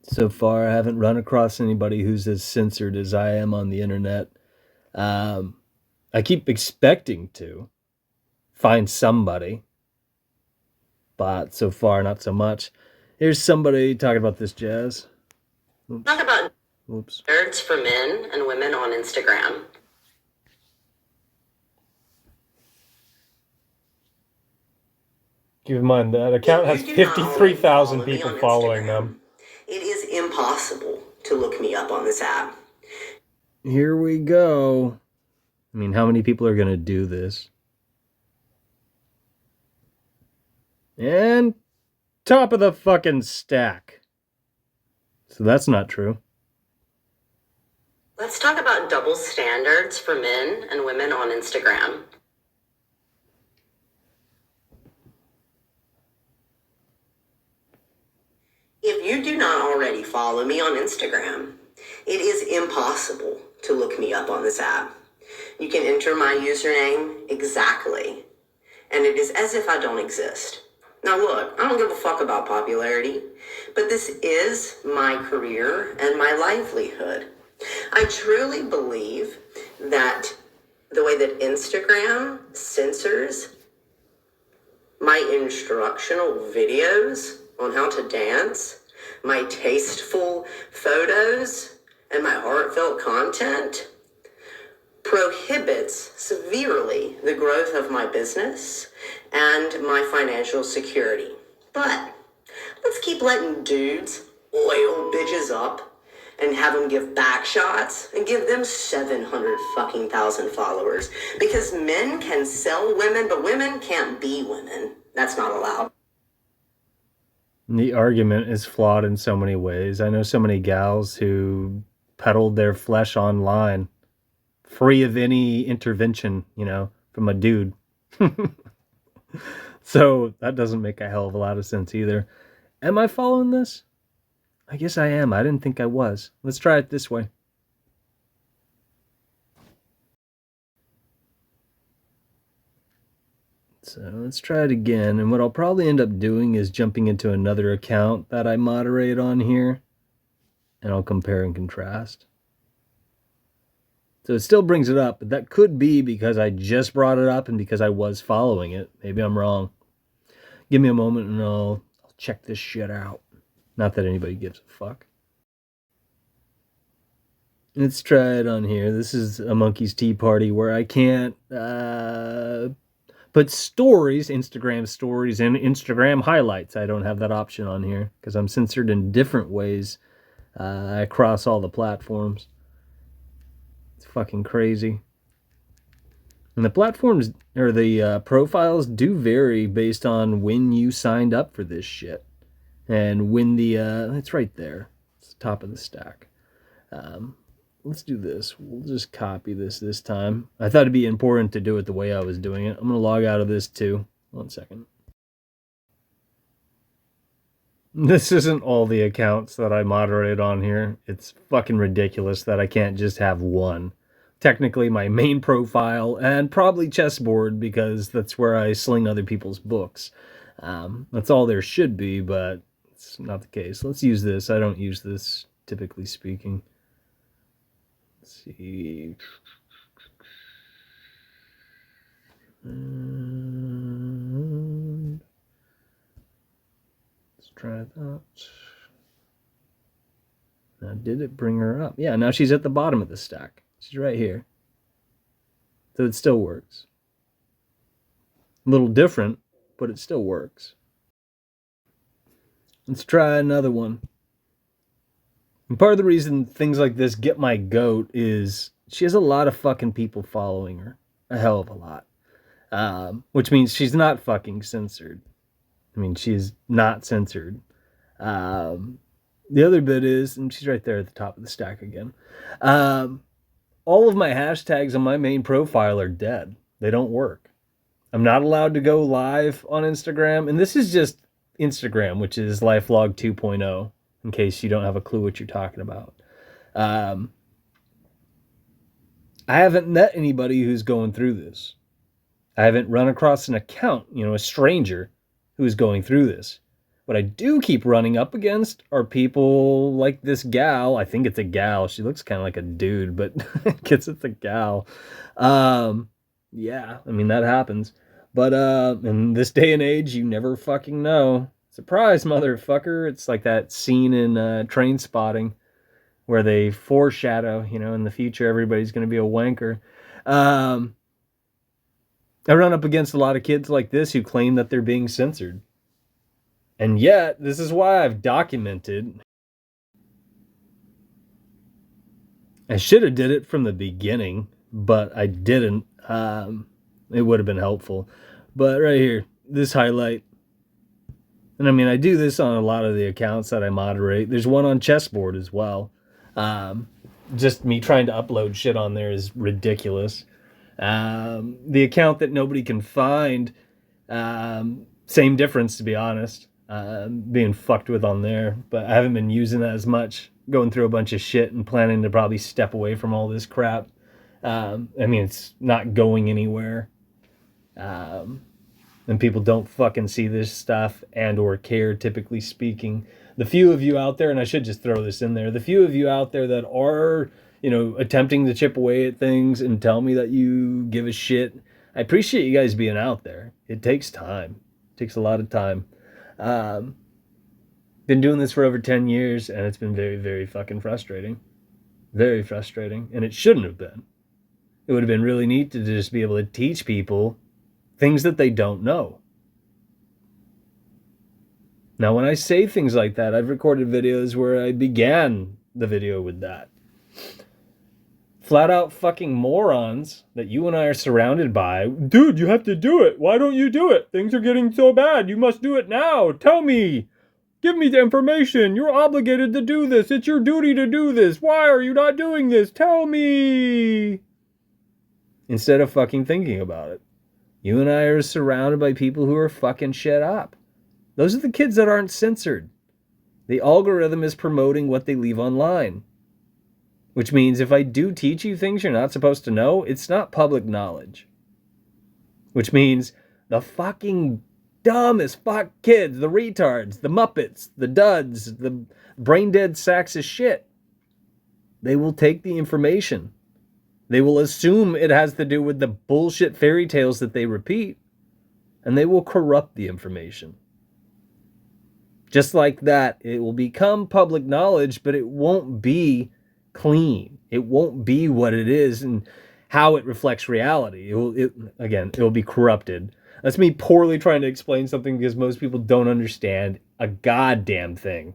So far, I haven't run across anybody who's as censored as I am on the internet. Um, I keep expecting to find somebody, but so far, not so much. Here's somebody talking about this jazz. Oops. Talk about Oops. nerds for men and women on Instagram. Keep in mind that account has 53,000 people following them. It is impossible to look me up on this app. Here we go. I mean, how many people are going to do this? And top of the fucking stack. So that's not true. Let's talk about double standards for men and women on Instagram. If you do not already follow me on Instagram, it is impossible to look me up on this app. You can enter my username exactly, and it is as if I don't exist. Now look, I don't give a fuck about popularity, but this is my career and my livelihood. I truly believe that the way that Instagram censors my instructional videos on how to dance, my tasteful photos, and my heartfelt content prohibits severely the growth of my business and my financial security. But let's keep letting dudes oil bitches up and have them give back shots and give them 700 fucking thousand followers, because men can sell women, but women can't be women. That's not allowed. The argument is flawed in so many ways. I know so many gals who peddled their flesh online, free of any intervention, from a dude. So that doesn't make a hell of a lot of sense either. Am I following this? I guess I am. I didn't think I was. Let's try it this way. So let's try it again. And what I'll probably end up doing is jumping into another account that I moderate on here, and I'll compare and contrast. So it still brings it up, but that could be because I just brought it up and because I was following it. Maybe I'm wrong. Give me a moment and I'll check this shit out. Not that anybody gives a fuck. Let's try it on here. This is a Monkey's Tea Party where I can't put stories, Instagram stories, and Instagram highlights. I don't have that option on here because I'm censored in different ways across all the platforms. It's fucking crazy. And the platforms or the profiles do vary based on when you signed up for this shit. And when it's right there. It's the top of the stack. Let's do this. We'll just copy this time. I thought it'd be important to do it the way I was doing it. I'm going to log out of this too. 1 second. This isn't all the accounts that I moderate on here. It's fucking ridiculous that I can't just have one. Technically my main profile and probably chessboard because that's where I sling other people's books. That's all there should be, but it's not the case. Let's use this. I don't use this, typically speaking. Let's see. Let's try that. Now, did it bring her up? Yeah, now she's at the bottom of the stack. She's right here. So it still works. A little different, but it still works. Let's try another one. And part of the reason things like this get my goat is she has a lot of fucking people following her. A hell of a lot. Which means she's not fucking censored. I mean, she's not censored. The other bit is, and she's right there at the top of the stack again. All of my hashtags on my main profile are dead. They don't work. I'm not allowed to go live on Instagram. And this is just Instagram, which is LifeLog 2.0, in case you don't have a clue what you're talking about. I haven't met anybody who's going through this. I haven't run across an account, a stranger who's going through this. What I do keep running up against are people like this gal. I think it's a gal. She looks kind of like a dude, but I guess it's a gal. Yeah, I mean, that happens. But in this day and age, you never fucking know. Surprise, motherfucker. It's like that scene in Train Spotting where they foreshadow, in the future everybody's going to be a wanker. Um, I run up against a lot of kids like this who claim that they're being censored. And yet, this is why I've documented. I should have did it from the beginning, but I didn't. It would have been helpful. But right here, this highlight. And I mean, I do this on a lot of the accounts that I moderate. There's one on Chessboard as well. Just me trying to upload shit on there is ridiculous. The account that nobody can find, same difference, to be honest. Being fucked with on there, but I haven't been using that as much. Going through a bunch of shit and planning to probably step away from all this crap. I mean, it's not going anywhere. And people don't fucking see this stuff and or care, typically speaking. The few of you out there, and I should just throw this in there, the few of you out there that are, attempting to chip away at things and tell me that you give a shit, I appreciate you guys being out there. It takes time. It takes a lot of time. Been doing this for over 10 years, and it's been very, very fucking frustrating. Very frustrating. And it shouldn't have been. It would have been really neat to just be able to teach people things that they don't know. Now, when I say things like that, I've recorded videos where I began the video with that. Flat out fucking morons that you and I are surrounded by. Dude, you have to do it. Why don't you do it? Things are getting so bad. You must do it now. Tell me. Give me the information. You're obligated to do this. It's your duty to do this. Why are you not doing this? Tell me. Instead of fucking thinking about it. You and I are surrounded by people who are fucking shit up. Those are the kids that aren't censored. The algorithm is promoting what they leave online. Which means if I do teach you things you're not supposed to know, it's not public knowledge. Which means the fucking dumb as fuck kids, the retards, the muppets, the duds, the brain dead sacks of shit, they will take the information. They will assume it has to do with the bullshit fairy tales that they repeat, and they will corrupt the information. Just like that, it will become public knowledge, but it won't be clean. It won't be what it is and how it reflects reality. It will be corrupted. That's me poorly trying to explain something because most people don't understand a goddamn thing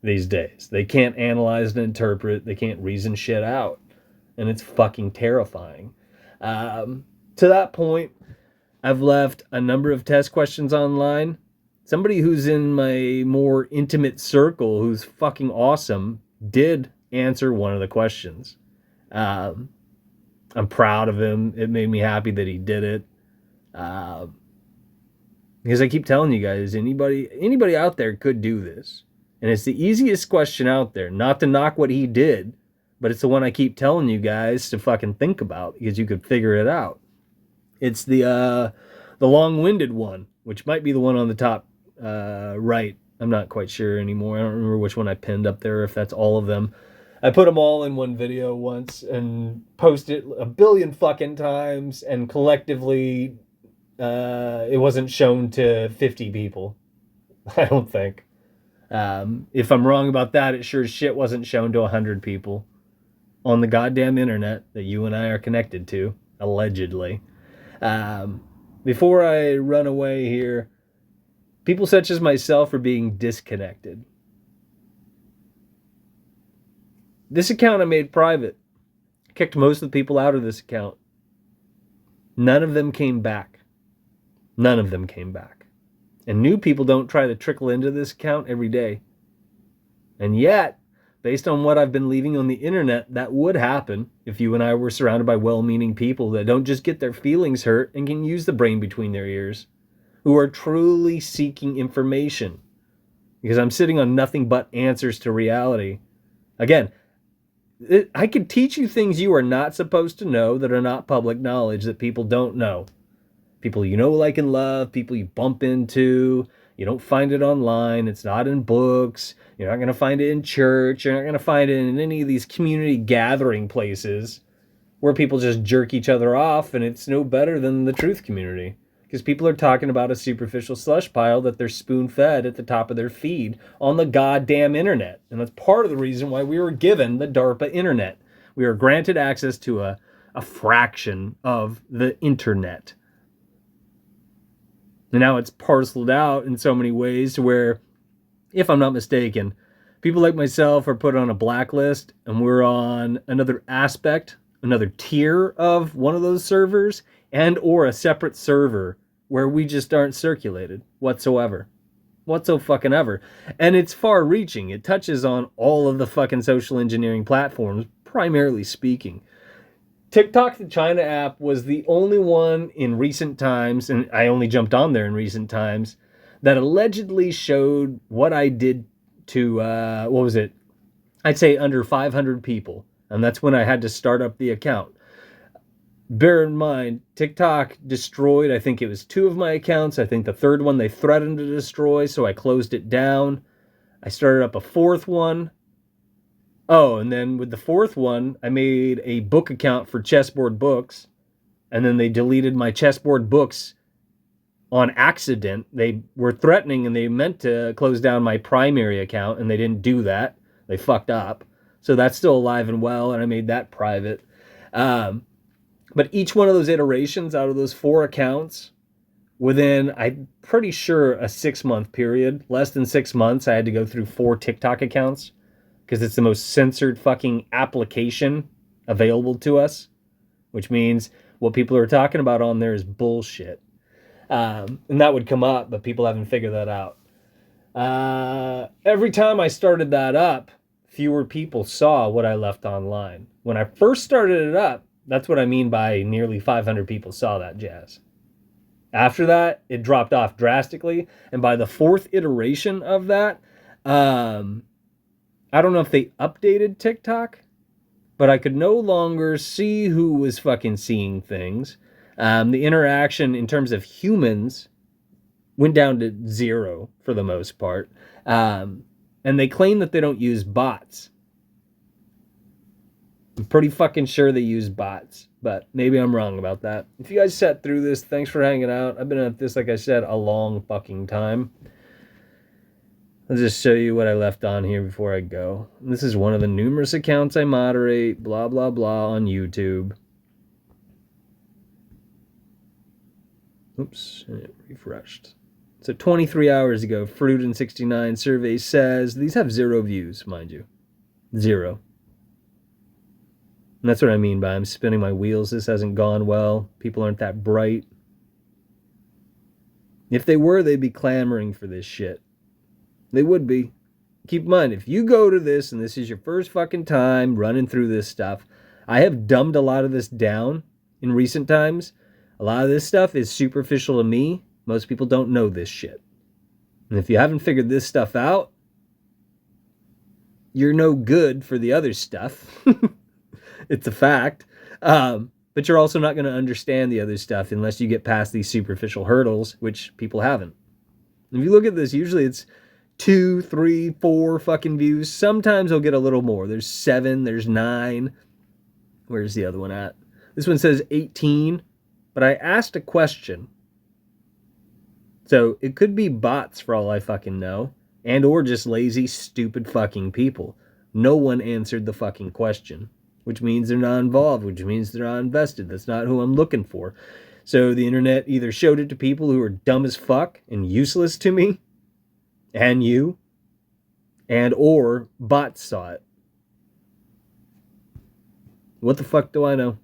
these days. They can't analyze and interpret. They can't reason shit out. And it's fucking terrifying. To that point, I've left a number of test questions online. Somebody who's in my more intimate circle, who's fucking awesome, did answer one of the questions. I'm proud of him. It made me happy that he did it. Because I keep telling you guys, anybody out there could do this. And it's the easiest question out there. Not to knock what he did, but it's the one I keep telling you guys to fucking think about because you could figure it out. It's the long-winded one, which might be the one on the top right. I'm not quite sure anymore. I don't remember which one I pinned up there, if that's all of them. I put them all in one video once and posted it a billion fucking times, and collectively it wasn't shown to 50 people. I don't think. If I'm wrong about that, it sure as shit wasn't shown to 100 people on the goddamn internet that you and I are connected to, allegedly. Before I run away here, people such as myself are being disconnected. This account I made private. Kicked most of the people out of this account. None of them came back. None of them came back. And new people don't try to trickle into this account every day. And yet, based on what I've been leaving on the internet, that would happen if you and I were surrounded by well-meaning people that don't just get their feelings hurt and can use the brain between their ears, who are truly seeking information. Because I'm sitting on nothing but answers to reality. Again, I could teach you things you are not supposed to know that are not public knowledge that people don't know. People you know, like, and love, people you bump into, You don't find it online. It's not in books. You're not going to find it in church. You're not going to find it in any of these community gathering places where people just jerk each other off, and it's no better than the truth community. Because people are talking about a superficial slush pile that they're spoon-fed at the top of their feed on the goddamn internet. And that's part of the reason why we were given the DARPA internet. We were granted access to a fraction of the internet. And now it's parceled out in so many ways to where, if I'm not mistaken, people like myself are put on a blacklist, and we're on another aspect, another tier of one of those servers, and or a separate server where we just aren't circulated whatsoever. Fucking ever. And it's far reaching. It touches on all of the fucking social engineering platforms, primarily speaking. TikTok, the China app, was the only one in recent times, and I only jumped on there in recent times, that allegedly showed what I did to, what was it? I'd say under 500 people. And that's when I had to start up the account. Bear in mind, TikTok destroyed, I think it was 2 of my accounts. I think the third one they threatened to destroy, so I closed it down. I started up a 4th one. Oh, and then with the 4th one, I made a book account for Chessboard Books, and then they deleted my Chessboard Books on accident. They were threatening, and they meant to close down my primary account, and they didn't do that. They fucked up. So that's still alive and well, and I made that private. But each one of those iterations out of those 4 accounts, within, I'm pretty sure, a 6-month period, less than 6 months, I had to go through 4 TikTok accounts, because it's the most censored fucking application available to us, which means what people are talking about on there is bullshit. And that would come up, but people haven't figured that out. Every time I started that up, fewer people saw what I left online. When I first started it up, that's what I mean by nearly 500 people saw that jazz. After that, it dropped off drastically, and by the 4th iteration of that, I don't know if they updated TikTok, but I could no longer see who was fucking seeing things. The interaction in terms of humans went down to 0 for the most part. And they claim that they don't use bots. I'm pretty fucking sure they use bots, but maybe I'm wrong about that. If you guys sat through this, thanks for hanging out. I've been at this, like I said, a long fucking time. I'll just show you what I left on here before I go. This is one of the numerous accounts I moderate, blah, blah, blah, on YouTube. Oops, and it refreshed. So 23 hours ago, Fruit69 survey says, these have 0 views, mind you. 0. And that's what I mean by I'm spinning my wheels. This hasn't gone well. People aren't that bright. If they were, they'd be clamoring for this shit. They would be. Keep in mind, if you go to this and this is your first fucking time running through this stuff, I have dumbed a lot of this down in recent times. A lot of this stuff is superficial to me. Most people don't know this shit. And if you haven't figured this stuff out, you're no good for the other stuff. It's a fact. But you're also not going to understand the other stuff unless you get past these superficial hurdles, which people haven't. If you look at this, usually it's 2, 3, 4 fucking views. Sometimes I'll get a little more. There's 7, there's 9. Where's the other one at? This one says 18, but I asked a question. So it could be bots for all I fucking know, and or just lazy, stupid fucking people. No one answered the fucking question, which means they're not involved, which means they're not invested. That's not who I'm looking for. So the internet either showed it to people who are dumb as fuck and useless to me, and you, and or bots saw it. What the fuck do I know?